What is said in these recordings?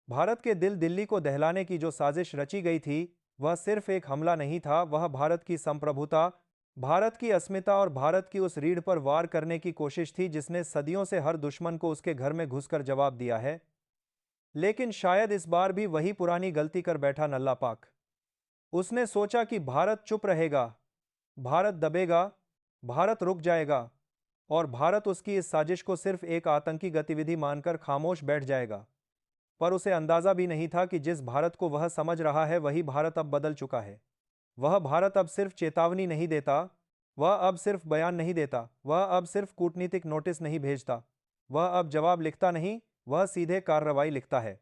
भारत के दिल्ली को दहलाने की जो साजिश रची गई थी, वह सिर्फ एक हमला नहीं था, वह भारत की संप्रभुता, भारत की अस्मिता और भारत की उस रीढ़ पर वार करने की कोशिश थी जिसने सदियों से हर दुश्मन को उसके घर में घुसकर जवाब दिया है। लेकिन शायद इस बार भी वही पुरानी गलती कर बैठा नल्ला पाक। उसने सोचा कि भारत चुप रहेगा, भारत दबेगा, भारत रुक जाएगा और भारत उसकी इस साजिश को सिर्फ एक आतंकी गतिविधि मानकर खामोश बैठ जाएगा। पर उसे अंदाजा भी नहीं था कि जिस भारत को वह समझ रहा है वही भारत अब बदल चुका है। वह भारत अब सिर्फ चेतावनी नहीं देता, वह अब सिर्फ बयान नहीं देता, वह अब सिर्फ कूटनीतिक नोटिस नहीं भेजता, वह अब जवाब लिखता नहीं, वह सीधे कार्रवाई लिखता है।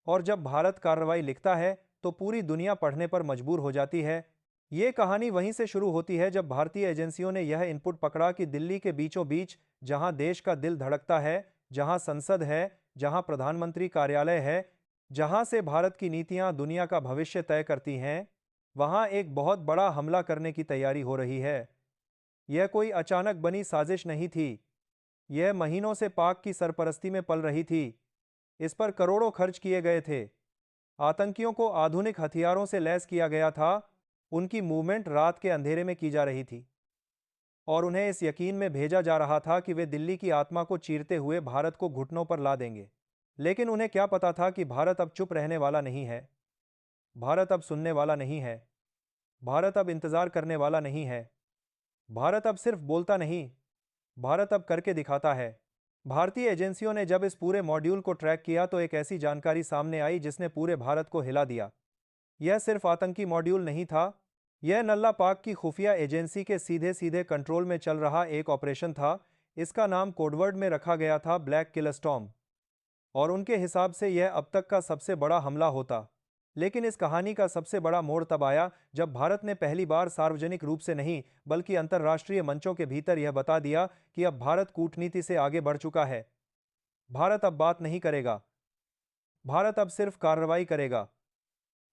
और जब भारत कार्रवाई लिखता है तो पूरी दुनिया पढ़ने पर मजबूर हो जाती है। ये कहानी वहीं से शुरू होती है जब भारतीय एजेंसियों ने यह इनपुट पकड़ा कि दिल्ली के बीचों बीच, जहां देश का दिल धड़कता है, जहां संसद है, जहां प्रधानमंत्री कार्यालय है, जहां से भारत की नीतियां दुनिया का भविष्य तय करती हैं, वहां एक बहुत बड़ा हमला करने की तैयारी हो रही है। यह कोई अचानक बनी साजिश नहीं थी, यह महीनों से पाक की सरपरस्ती में पल रही थी। इस पर करोड़ों खर्च किए गए थे, आतंकियों को आधुनिक हथियारों से लैस किया गया था, उनकी मूवमेंट रात के अंधेरे में की जा रही थी और उन्हें इस यकीन में भेजा जा रहा था कि वे दिल्ली की आत्मा को चीरते हुए भारत को घुटनों पर ला देंगे। लेकिन उन्हें क्या पता था कि भारत अब चुप रहने वाला नहीं है, भारत अब सुनने वाला नहीं है, भारत अब इंतजार करने वाला नहीं है, भारत अब सिर्फ बोलता नहीं, भारत अब करके दिखाता है। भारतीय एजेंसियों ने जब इस पूरे मॉड्यूल को ट्रैक किया तो एक ऐसी जानकारी सामने आई जिसने पूरे भारत को हिला दिया। यह सिर्फ आतंकी मॉड्यूल नहीं था, यह नल्ला पाक की खुफिया एजेंसी के सीधे सीधे कंट्रोल में चल रहा एक ऑपरेशन था। इसका नाम कोडवर्ड में रखा गया था ब्लैक किलर स्टॉर्म और उनके हिसाब से यह अब तक का सबसे बड़ा हमला होता। लेकिन इस कहानी का सबसे बड़ा मोड़ तब आया जब भारत ने पहली बार सार्वजनिक रूप से नहीं बल्कि अंतर्राष्ट्रीय मंचों के भीतर यह बता दिया कि अब भारत कूटनीति से आगे बढ़ चुका है। भारत अब बात नहीं करेगा, भारत अब सिर्फ कार्रवाई करेगा।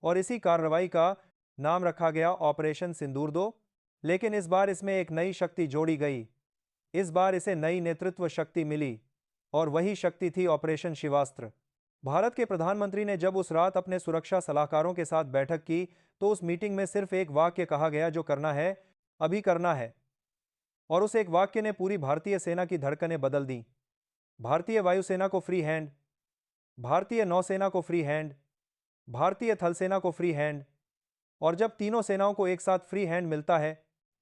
और इसी कार्रवाई का नाम रखा गया ऑपरेशन सिंदूर दो। लेकिन इस बार इसमें एक नई शक्ति जोड़ी गई, इस बार इसे नई नेतृत्व शक्ति मिली और वही शक्ति थी ऑपरेशन शिवास्त्र। भारत के प्रधानमंत्री ने जब उस रात अपने सुरक्षा सलाहकारों के साथ बैठक की तो उस मीटिंग में सिर्फ एक वाक्य कहा गया, जो करना है अभी करना है। और उस एक वाक्य ने पूरी भारतीय सेना की धड़कनें बदल दी। भारतीय वायुसेना को फ्री हैंड, भारतीय नौसेना को फ्री हैंड, भारतीय थल सेना को फ्री हैंड। और जब तीनों सेनाओं को एक साथ फ्री हैंड मिलता है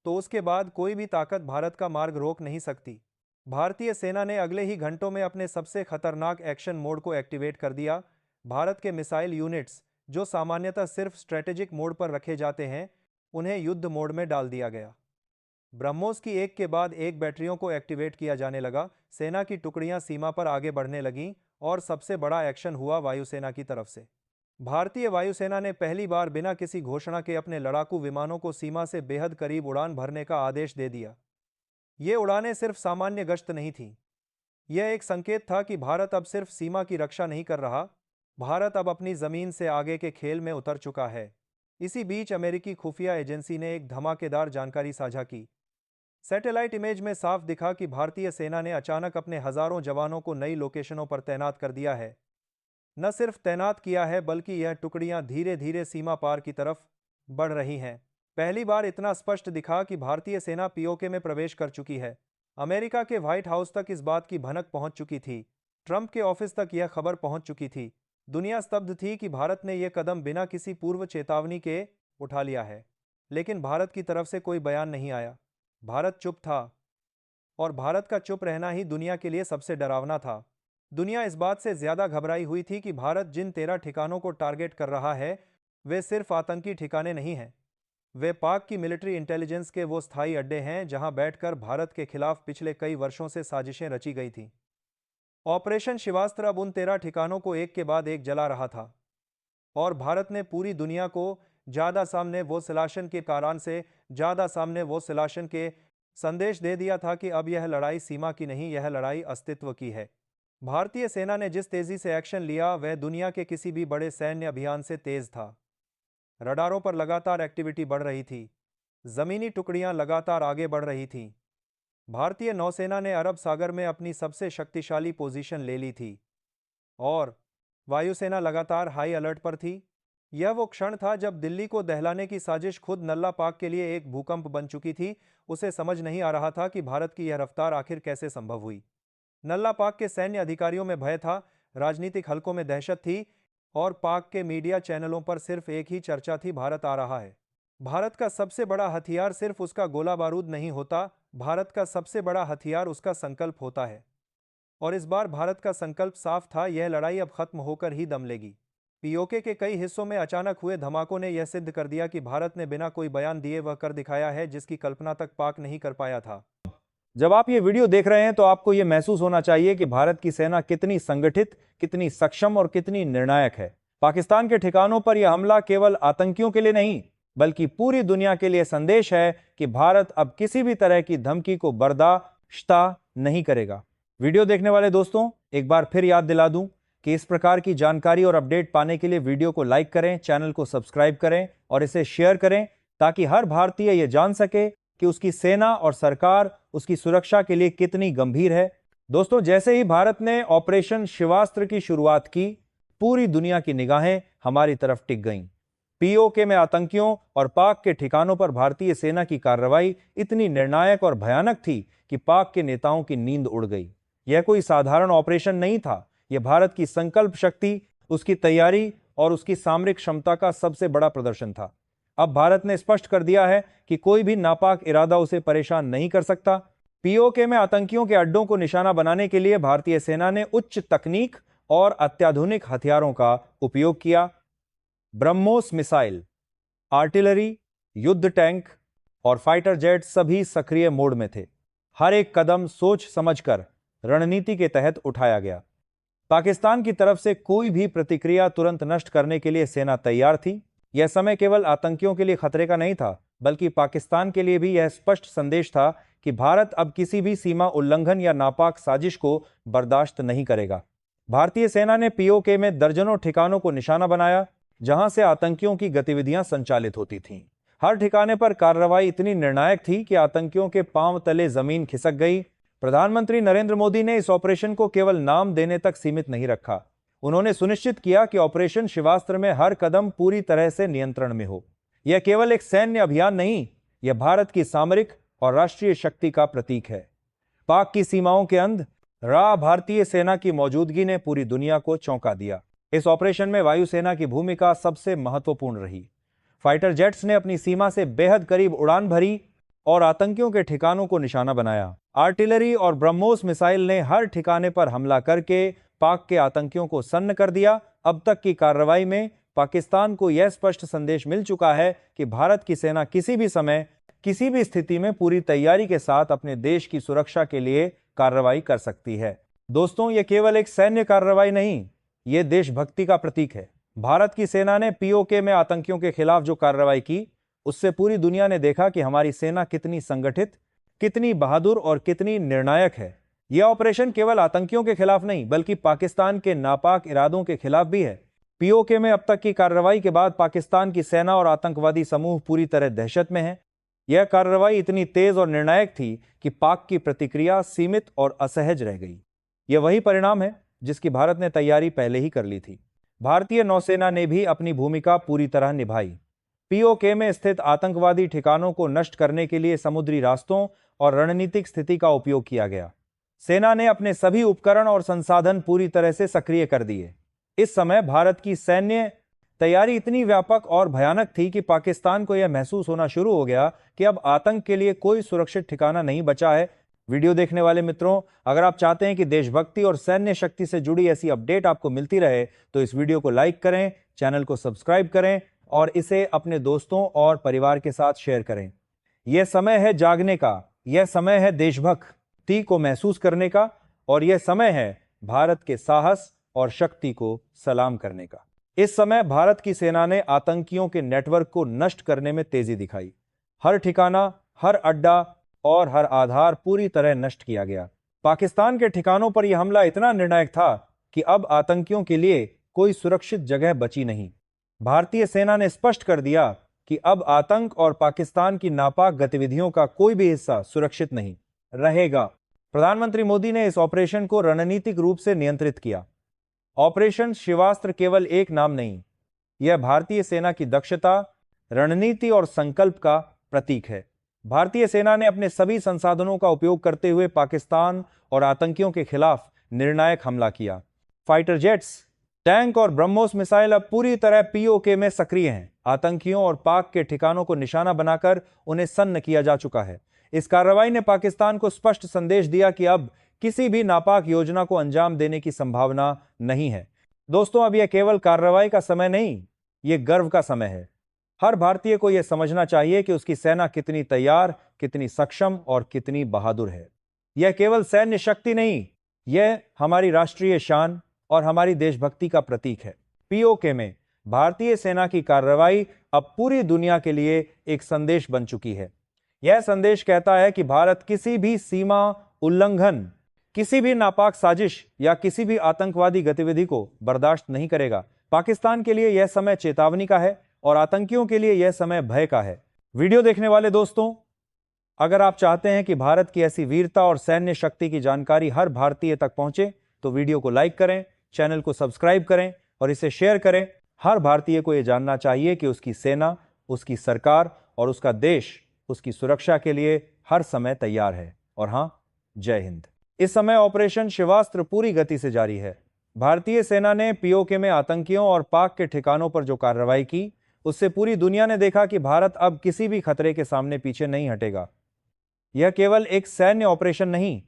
तो उसके बाद कोई भी ताकत भारत का मार्ग रोक नहीं सकती। भारतीय सेना ने अगले ही घंटों में अपने सबसे खतरनाक एक्शन मोड को एक्टिवेट कर दिया। भारत के मिसाइल यूनिट्स, जो सामान्यतः सिर्फ स्ट्रेटेजिक मोड पर रखे जाते हैं, उन्हें युद्ध मोड में डाल दिया गया। ब्रह्मोस की एक के बाद एक बैटरियों को एक्टिवेट किया जाने लगा, सेना की टुकड़ियां सीमा पर आगे बढ़ने लगीं और सबसे बड़ा एक्शन हुआ वायुसेना की तरफ से। भारतीय वायुसेना ने पहली बार बिना किसी घोषणा के अपने लड़ाकू विमानों को सीमा से बेहद करीब उड़ान भरने का आदेश दे दिया। ये उड़ानें सिर्फ सामान्य गश्त नहीं थीं, यह एक संकेत था कि भारत अब सिर्फ सीमा की रक्षा नहीं कर रहा, भारत अब अपनी जमीन से आगे के खेल में उतर चुका है। इसी बीच अमेरिकी खुफिया एजेंसी ने एक धमाकेदार जानकारी साझा की। सैटेलाइट इमेज में साफ दिखा कि भारतीय सेना ने अचानक अपने हजारों जवानों को नई लोकेशनों पर तैनात कर दिया है। न सिर्फ तैनात किया है बल्कि यह टुकड़ियां धीरे धीरे सीमा पार की तरफ बढ़ रही हैं। पहली बार इतना स्पष्ट दिखा कि भारतीय सेना पीओके में प्रवेश कर चुकी है। अमेरिका के व्हाइट हाउस तक इस बात की भनक पहुंच चुकी थी, ट्रंप के ऑफिस तक यह खबर पहुंच चुकी थी। दुनिया स्तब्ध थी कि भारत ने यह कदम बिना किसी पूर्व चेतावनी के उठा लिया है। लेकिन भारत की तरफ से कोई बयान नहीं आया, भारत चुप था। और भारत का चुप रहना ही दुनिया के लिए सबसे डरावना था। दुनिया इस बात से ज्यादा घबराई हुई थी कि भारत जिन 13 ठिकानों को टारगेट कर रहा है, वे सिर्फ आतंकी ठिकाने नहीं हैं, वे पाक की मिलिट्री इंटेलिजेंस के वो स्थायी अड्डे हैं जहां बैठकर भारत के खिलाफ पिछले कई वर्षों से साजिशें रची गई थीं। ऑपरेशन शिवास्त्र अब उन 13 ठिकानों को एक के बाद एक जला रहा था और भारत ने पूरी दुनिया को ज्यादा सामने वो सिलाशन के कारण से ज्यादा सामने वो सिलाशन के संदेश दे दिया था कि अब यह लड़ाई सीमा की नहीं, यह लड़ाई अस्तित्व की है। भारतीय सेना ने जिस तेजी से एक्शन लिया वह दुनिया के किसी भी बड़े सैन्य अभियान से तेज था। रडारों पर लगातार एक्टिविटी बढ़ रही थी, जमीनी टुकड़ियां लगातार आगे बढ़ रही थीं। भारतीय नौसेना ने अरब सागर में अपनी सबसे शक्तिशाली पोजीशन ले ली थी और वायुसेना लगातार हाई अलर्ट पर थी। यह वो क्षण था जब दिल्ली को दहलाने की साजिश खुद नल्ला पाक के लिए एक भूकंप बन चुकी थी। उसे समझ नहीं आ रहा था कि भारत की यह रफ्तार आखिर कैसे संभव हुई। नल्ला पाक के सैन्य अधिकारियों में भय था, राजनीतिक हलकों में दहशत थी और पाक के मीडिया चैनलों पर सिर्फ एक ही चर्चा थी, भारत आ रहा है। भारत का सबसे बड़ा हथियार सिर्फ उसका गोला बारूद नहीं होता, भारत का सबसे बड़ा हथियार उसका संकल्प होता है। और इस बार भारत का संकल्प साफ था, यह लड़ाई अब खत्म होकर ही दम लेगी। पीओके के कई हिस्सों में अचानक हुए धमाकों ने यह सिद्ध कर दिया कि भारत ने बिना कोई बयान दिए वह कर दिखाया है जिसकी कल्पना तक पाक नहीं कर पाया था। जब आप ये वीडियो देख रहे हैं तो आपको ये महसूस होना चाहिए कि भारत की सेना कितनी संगठित, कितनी सक्षम और कितनी निर्णायक है। पाकिस्तान के ठिकानों पर यह हमला केवल आतंकियों के लिए नहीं, बल्कि पूरी दुनिया के लिए संदेश है कि भारत अब किसी भी तरह की धमकी को बर्दाश्त नहीं करेगा। वीडियो देखने वाले दोस्तों, एक बार फिर याद दिला दूं कि इस प्रकार की जानकारी और अपडेट पाने के लिए वीडियो को लाइक करें, चैनल को सब्सक्राइब करें और इसे शेयर करें, ताकि हर भारतीय यह जान सके कि उसकी सेना और सरकार उसकी सुरक्षा के लिए कितनी गंभीर है। दोस्तों, जैसे ही भारत ने ऑपरेशन शिवास्त्र की शुरुआत की, पूरी दुनिया की निगाहें हमारी तरफ टिक गईं। पीओके में आतंकियों और पाक के ठिकानों पर भारतीय सेना की कार्रवाई इतनी निर्णायक और भयानक थी कि पाक के नेताओं की नींद उड़ गई। यह कोई साधारण ऑपरेशन नहीं था, यह भारत की संकल्प शक्ति, उसकी तैयारी और उसकी सामरिक क्षमता का सबसे बड़ा प्रदर्शन था। अब भारत ने स्पष्ट कर दिया है कि कोई भी नापाक इरादा उसे परेशान नहीं कर सकता। पीओके में आतंकियों के अड्डों को निशाना बनाने के लिए भारतीय सेना ने उच्च तकनीक और अत्याधुनिक हथियारों का उपयोग किया। ब्रह्मोस मिसाइल, आर्टिलरी, युद्ध टैंक और फाइटर जेट सभी सक्रिय मोड में थे। हर एक कदम सोच समझकर रणनीति के तहत उठाया गया। पाकिस्तान की तरफ से कोई भी प्रतिक्रिया तुरंत नष्ट करने के लिए सेना तैयार थी। यह समय केवल आतंकियों के लिए खतरे का नहीं था, बल्कि पाकिस्तान के लिए भी यह स्पष्ट संदेश था कि भारत अब किसी भी सीमा उल्लंघन या नापाक साजिश को बर्दाश्त नहीं करेगा। भारतीय सेना ने पीओके में दर्जनों ठिकानों को निशाना बनाया, जहां से आतंकियों की गतिविधियां संचालित होती थीं। हर ठिकाने पर कार्रवाई इतनी निर्णायक थी कि आतंकियों के पांव तले जमीन खिसक गई। प्रधानमंत्री नरेंद्र मोदी ने इस ऑपरेशन को केवल नाम देने तक सीमित नहीं रखा। उन्होंने सुनिश्चित किया कि ऑपरेशन शिवास्त्र में हर कदम पूरी तरह से नियंत्रण में हो। यह केवल एक सैन्य अभियान नहीं, यह भारत की सामरिक और राष्ट्रीय शक्ति का प्रतीक है। पाक की सीमाओं के अंदर भारतीय सेना की मौजूदगी ने पूरी दुनिया को चौंका दिया। इस ऑपरेशन में वायुसेना की भूमिका सबसे महत्वपूर्ण रही। फाइटर जेट्स ने अपनी सीमा से बेहद करीब उड़ान भरी और आतंकियों के ठिकानों को निशाना बनाया। आर्टिलरी और ब्रह्मोस मिसाइल ने हर ठिकाने पर हमला करके पाक के आतंकियों को सन्न कर दिया। अब तक की कार्रवाई में पाकिस्तान को यह स्पष्ट संदेश मिल चुका है कि भारत की सेना किसी भी समय, किसी भी स्थिति में पूरी तैयारी के साथ अपने देश की सुरक्षा के लिए कार्रवाई कर सकती है। दोस्तों, यह केवल एक सैन्य कार्रवाई नहीं, यह देशभक्ति का प्रतीक है। भारत की सेना ने पीओके में आतंकियों के खिलाफ जो कार्रवाई की, उससे पूरी दुनिया ने देखा कि हमारी सेना कितनी संगठित, कितनी बहादुर और कितनी निर्णायक है। यह ऑपरेशन केवल आतंकियों के खिलाफ नहीं, बल्कि पाकिस्तान के नापाक इरादों के खिलाफ भी है। पीओके में अब तक की कार्रवाई के बाद पाकिस्तान की सेना और आतंकवादी समूह पूरी तरह दहशत में हैं। यह कार्रवाई इतनी तेज और निर्णायक थी कि पाक की प्रतिक्रिया सीमित और असहज रह गई। यह वही परिणाम है जिसकी भारत ने तैयारी पहले ही कर ली थी। भारतीय नौसेना ने भी अपनी भूमिका पूरी तरह निभाई। पीओके में स्थित आतंकवादी ठिकानों को नष्ट करने के लिए समुद्री रास्तों और रणनीतिक स्थिति का उपयोग किया गया। सेना ने अपने सभी उपकरण और संसाधन पूरी तरह से सक्रिय कर दिए। इस समय भारत की सैन्य तैयारी इतनी व्यापक और भयानक थी कि पाकिस्तान को यह महसूस होना शुरू हो गया कि अब आतंक के लिए कोई सुरक्षित ठिकाना नहीं बचा है। वीडियो देखने वाले मित्रों, अगर आप चाहते हैं कि देशभक्ति और सैन्य शक्ति से जुड़ी ऐसी अपडेट आपको मिलती रहे, तो इस वीडियो को लाइक करें, चैनल को सब्सक्राइब करें और इसे अपने दोस्तों और परिवार के साथ शेयर करें। यह समय है जागने का, यह समय है देशभक्ति को महसूस करने का, और यह समय है भारत के साहस और शक्ति को सलाम करने का। इस समय भारत की सेना ने आतंकियों के नेटवर्क को नष्ट करने में तेजी दिखाई। हर ठिकाना, हर अड्डा और हर आधार पूरी तरह नष्ट किया गया। पाकिस्तान के ठिकानों पर यह हमला इतना निर्णायक था कि अब आतंकियों के लिए कोई सुरक्षित जगह बची नहीं। भारतीय सेना ने स्पष्ट कर दिया कि अब आतंक और पाकिस्तान की नापाक गतिविधियों का कोई भी हिस्सा सुरक्षित नहीं रहेगा। प्रधानमंत्री मोदी ने इस ऑपरेशन को रणनीतिक रूप से नियंत्रित किया ऑपरेशन शिवास्त्र केवल एक नाम नहीं, यह भारतीय सेना की दक्षता, रणनीति और संकल्प का प्रतीक है। भारतीय सेना ने अपने सभी संसाधनों का उपयोग करते हुए पाकिस्तान और आतंकियों के खिलाफ निर्णायक हमला किया। फाइटर जेट्स, टैंक और ब्रह्मोस मिसाइल अब पूरी तरह पीओके में सक्रिय हैं। आतंकियों और पाक के ठिकानों को निशाना बनाकर उन्हें सन्न किया जा चुका है। इस कार्रवाई ने पाकिस्तान को स्पष्ट संदेश दिया कि अब किसी भी नापाक योजना को अंजाम देने की संभावना नहीं है। दोस्तों, अब यह केवल कार्रवाई का समय नहीं, यह गर्व का समय है। हर भारतीय को यह समझना चाहिए कि उसकी सेना कितनी तैयार, कितनी सक्षम और कितनी बहादुर है। यह केवल सैन्य शक्ति नहीं, यह हमारी राष्ट्रीय शान और हमारी देशभक्ति का प्रतीक है। पीओके में भारतीय सेना की कार्रवाई अब पूरी दुनिया के लिए एक संदेश बन चुकी है। यह संदेश कहता है कि भारत किसी भी सीमा उल्लंघन, किसी भी नापाक साजिश या किसी भी आतंकवादी गतिविधि को बर्दाश्त नहीं करेगा। पाकिस्तान के लिए यह समय चेतावनी का है और आतंकियों के लिए यह समय भय का है। वीडियो देखने वाले दोस्तों, अगर आप चाहते हैं कि भारत की ऐसी वीरता और सैन्य शक्ति की जानकारी हर भारतीय तक पहुंचे तो वीडियो को लाइक करें, चैनल को सब्सक्राइब करें और इसे शेयर करें। हर भारतीय को यह जानना चाहिए कि उसकी सेना, उसकी सरकार और उसका देश उसकी सुरक्षा के लिए हर समय तैयार है। और हां, जय हिंद। इस समय ऑपरेशन शिवास्त्र पूरी गति से जारी है। भारतीय सेना ने पीओके में आतंकियों और पाक के ठिकानों पर जो कार्रवाई की, उससे पूरी दुनिया ने देखा कि भारत अब किसी भी खतरे के सामने पीछे नहीं हटेगा। यह केवल एक सैन्य ऑपरेशन नहीं,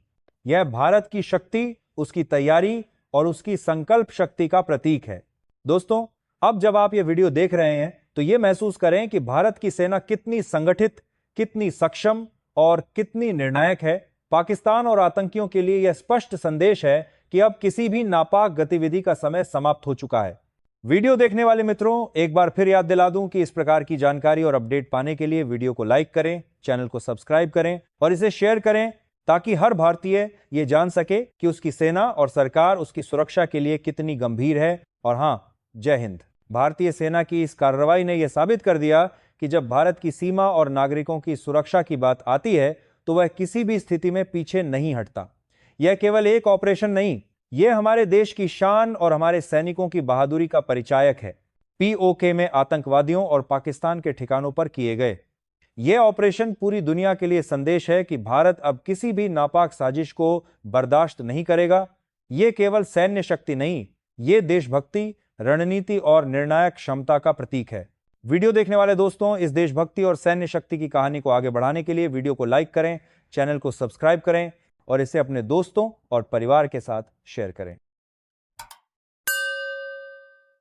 यह भारत की शक्ति, उसकी तैयारी और उसकी संकल्प शक्ति का प्रतीक है। दोस्तों, अब जब आप यह वीडियो देख रहे हैं तो यह महसूस करें कि भारत की सेना कितनी संगठित, कितनी सक्षम और कितनी निर्णायक है। पाकिस्तान और आतंकियों के लिए यह स्पष्ट संदेश है कि अब किसी भी नापाक गतिविधि का समय समाप्त हो चुका है। वीडियो देखने वाले मित्रों, एक बार फिर याद दिला दूं कि इस प्रकार की जानकारी और अपडेट पाने के लिए वीडियो को लाइक करें, चैनल को सब्सक्राइब करें और इसे शेयर करें ताकि हर भारतीय ये जान सके कि उसकी सेना और सरकार उसकी सुरक्षा के लिए कितनी गंभीर है। और हां, जय हिंद। भारतीय सेना की इस कार्रवाई ने यह साबित कर दिया कि जब भारत की सीमा और नागरिकों की सुरक्षा की बात आती है तो वह किसी भी स्थिति में पीछे नहीं हटता। यह केवल एक ऑपरेशन नहीं, यह हमारे देश की शान और हमारे सैनिकों की बहादुरी का परिचायक है। पीओके में आतंकवादियों और पाकिस्तान के ठिकानों पर किए गए यह ऑपरेशन पूरी दुनिया के लिए संदेश है कि भारत अब किसी भी नापाक साजिश को बर्दाश्त नहीं करेगा। यह केवल सैन्य शक्ति नहीं, यह देशभक्ति, रणनीति और निर्णायक क्षमता का प्रतीक है। वीडियो देखने वाले दोस्तों, इस देशभक्ति और सैन्य शक्ति की कहानी को आगे बढ़ाने के लिए वीडियो को लाइक करें, चैनल को सब्सक्राइब करें और इसे अपने दोस्तों और परिवार के साथ शेयर करें।